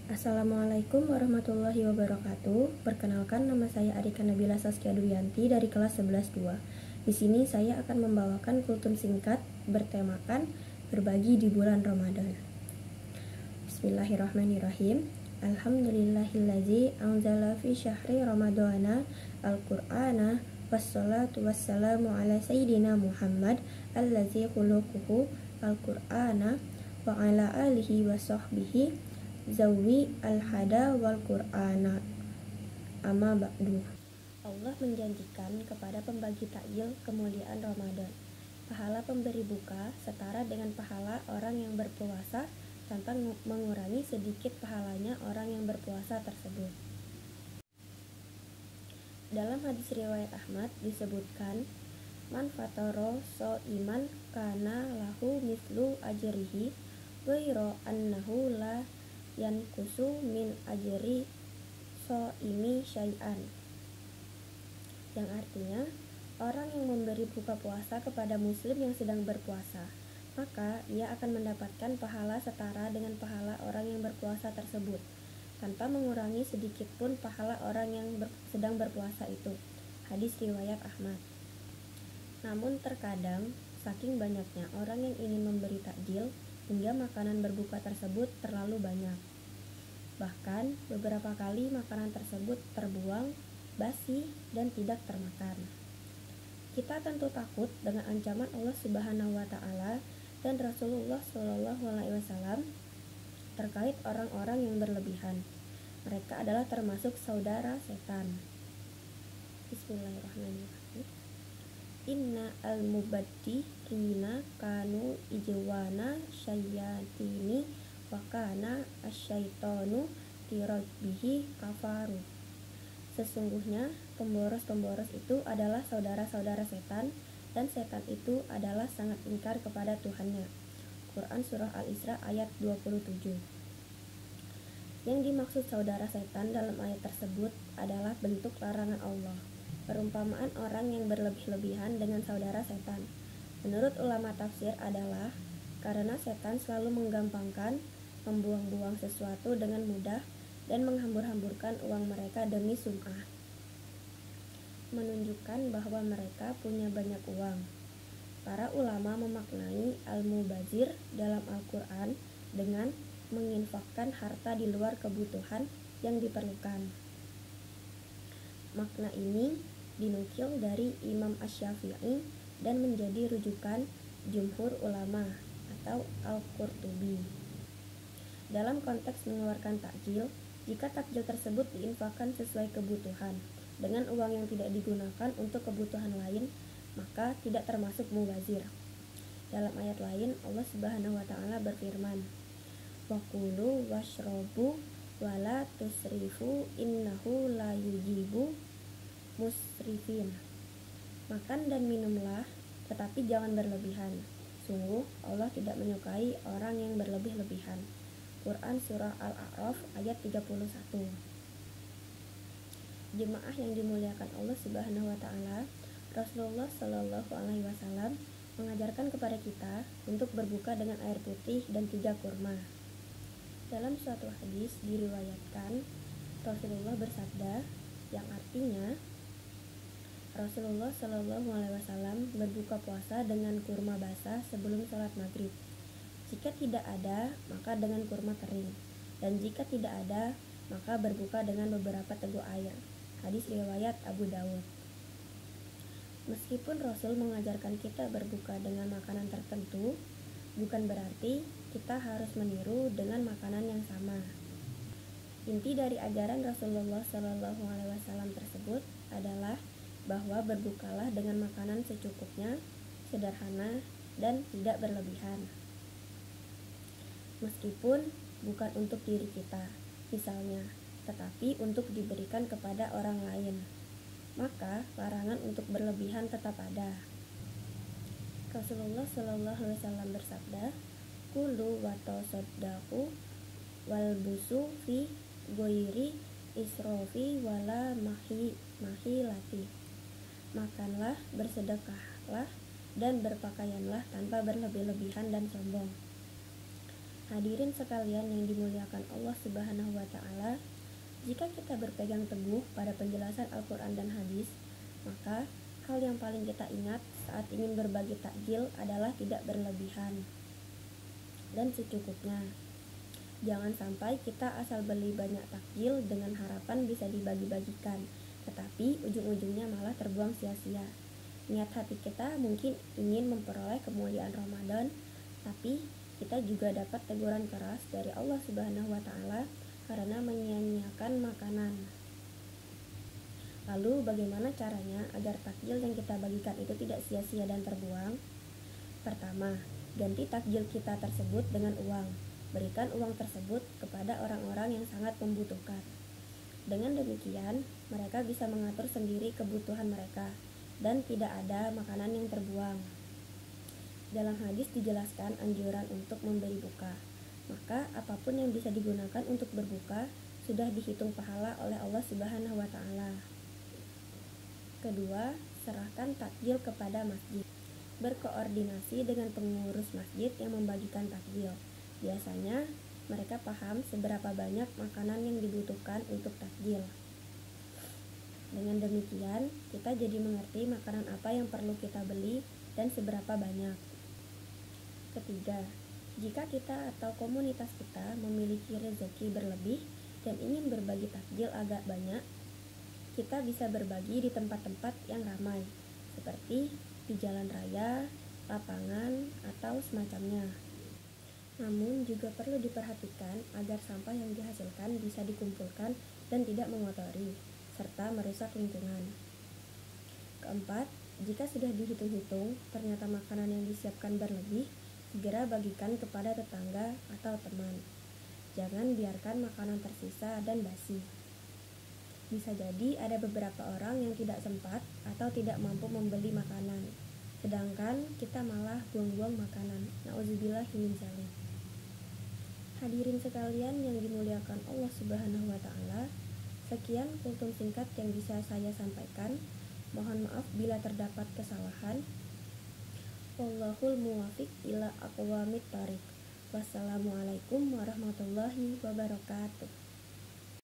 Assalamualaikum warahmatullahi wabarakatuh. Perkenalkan, nama saya Arika Nabila Saskia Duyanti dari kelas 11-2. Di sini saya akan membawakan kultum singkat bertemakan berbagi di bulan Ramadan. Bismillahirrahmanirrahim. Alhamdulillahillazi anzala fi syahri ramadana al-Qur'ana wassalatu wassalamu ala sayyidina Muhammad allazi khuluquhu al-Qur'ana wa ala alihi wa sahbihi Zawi al-hada wal Qur'ana amma ba'du. Allah menjanjikan kepada pembagi takjil kemuliaan Ramadan. Pahala pemberi buka setara dengan pahala orang yang berpuasa tanpa mengurangi sedikit pahalanya orang yang berpuasa tersebut. Dalam hadis riwayat Ahmad disebutkan, man fataro so iman kana lahu mislu ajrihi wairo annahu la yankusu min ajri so imi syai'an, yang artinya orang yang memberi buka puasa kepada muslim yang sedang berpuasa, maka ia akan mendapatkan pahala setara dengan pahala orang yang berpuasa tersebut tanpa mengurangi sedikit pun pahala orang yang sedang berpuasa itu. Hadis riwayat Ahmad. Namun terkadang saking banyaknya orang yang ingin memberi takjil hingga makanan berbuka tersebut terlalu banyak. Bahkan beberapa kali makanan tersebut terbuang, basi, dan tidak termakan. Kita tentu takut dengan ancaman Allah Subhanahu wa Ta'ala dan Rasulullah SAW terkait orang-orang yang berlebihan. Mereka adalah termasuk saudara setan. Bismillahirrahmanirrahim. Inna al-mubadirina kanu ijwana syayatini wa kana asyaitonu tirabbihi kafaru. Sesungguhnya pemboros-pemboros itu adalah saudara-saudara setan, dan setan itu adalah sangat ingkar kepada Tuhannya. Quran Surah Al-Isra ayat 27. Yang dimaksud saudara setan dalam ayat tersebut adalah bentuk larangan Allah, perumpamaan orang yang berlebih-lebihan dengan saudara setan. Menurut ulama tafsir adalah karena setan selalu menggampangkan, membuang-buang sesuatu dengan mudah, dan menghambur-hamburkan uang mereka demi sum'ah, menunjukkan bahwa mereka punya banyak uang. Para ulama memaknai al-mubazir dalam Al-Quran dengan menginfakkan harta di luar kebutuhan yang diperlukan. Makna ini dinukil dari Imam Asy-Syafi'i dan menjadi rujukan jumhur ulama atau Al-Qurtubi. Dalam konteks mengeluarkan takjil, jika takjil tersebut diinfakkan sesuai kebutuhan dengan uang yang tidak digunakan untuk kebutuhan lain, maka tidak termasuk mubazir. Dalam ayat lain, Allah Subhanahu wa Ta'ala berfirman, wa kulu washrobu wala tusrifu innahu la yujibu musrifin. Makan dan minumlah, tetapi jangan berlebihan. Sungguh Allah tidak menyukai orang yang berlebih-lebihan. Quran Surah Al-A'raf ayat 31. Jemaah yang dimuliakan Allah Subhanahu wa Ta'ala, Rasulullah Shallallahu Alaihi Wasallam mengajarkan kepada kita untuk berbuka dengan air putih dan 3 kurma. Dalam suatu hadis diriwayatkan, Rasulullah bersabda, yang artinya Rasulullah Shallallahu Alaihi Wasallam berbuka puasa dengan kurma basah sebelum sholat maghrib. Jika tidak ada, maka dengan kurma kering, dan jika tidak ada, maka berbuka dengan beberapa teguk air. Hadis riwayat Abu Dawud. Meskipun Rasul mengajarkan kita berbuka dengan makanan tertentu, bukan berarti kita harus meniru dengan makanan yang sama. Inti dari ajaran Rasulullah Shallallahu Alaihi Wasallam tersebut adalah bahwa berbukalah dengan makanan secukupnya, sederhana, dan tidak berlebihan. Meskipun bukan untuk diri kita, misalnya, tetapi untuk diberikan kepada orang lain, maka larangan untuk berlebihan tetap ada. Rasulullah Shallallahu Alaihi Wasallam bersabda, kulu watasaddaqu walbusu fi goiri isrofi wala mahilati. Makanlah, bersedekahlah, dan berpakaianlah tanpa berlebih-lebihan dan sombong. Hadirin sekalian yang dimuliakan Allah Subhanahu wa taala, jika kita berpegang teguh pada penjelasan Al-Qur'an dan hadis, maka hal yang paling kita ingat saat ingin berbagi takjil adalah tidak berlebihan dan secukupnya. Jangan sampai kita asal beli banyak takjil dengan harapan bisa dibagi-bagikan, tetapi ujung-ujungnya malah terbuang sia-sia. Niat hati kita mungkin ingin memperoleh kemuliaan Ramadan, tapi kita juga dapat teguran keras dari Allah Subhanahu wa taala karena menyia-nyiakan makanan. Lalu bagaimana caranya agar takjil yang kita bagikan itu tidak sia-sia dan terbuang? Pertama, ganti takjil kita tersebut dengan uang. Berikan uang tersebut kepada orang-orang yang sangat membutuhkan. Dengan demikian, mereka bisa mengatur sendiri kebutuhan mereka dan tidak ada makanan yang terbuang. Dalam hadis dijelaskan anjuran untuk memberi buka. Maka apapun yang bisa digunakan untuk berbuka sudah dihitung pahala oleh Allah Subhanahu wa taala. Kedua, serahkan takjil kepada masjid. Berkoordinasi dengan pengurus masjid yang membagikan takjil. Biasanya mereka paham seberapa banyak makanan yang dibutuhkan untuk takjil. Dengan demikian, kita jadi mengerti makanan apa yang perlu kita beli dan seberapa banyak. Ketiga, jika kita atau komunitas kita memiliki rezeki berlebih dan ingin berbagi takjil agak banyak, kita bisa berbagi di tempat-tempat yang ramai, seperti di jalan raya, lapangan, atau semacamnya. Namun juga perlu diperhatikan agar sampah yang dihasilkan bisa dikumpulkan dan tidak mengotori, serta merusak lingkungan. Keempat, jika sudah dihitung-hitung ternyata makanan yang disiapkan berlebih, segera bagikan kepada tetangga atau teman. Jangan biarkan makanan tersisa dan basi. Bisa jadi ada beberapa orang yang tidak sempat atau tidak mampu membeli makanan, sedangkan kita malah buang-buang makanan. Nauzubillahi min dzalik. Hadirin sekalian yang dimuliakan Allah Subhanahu wa taala, sekian kultum singkat yang bisa saya sampaikan. Mohon maaf bila terdapat kesalahan. Wallahul muwaffiq ila aqwamit thoriq. Wassalamualaikum warahmatullahi wabarakatuh.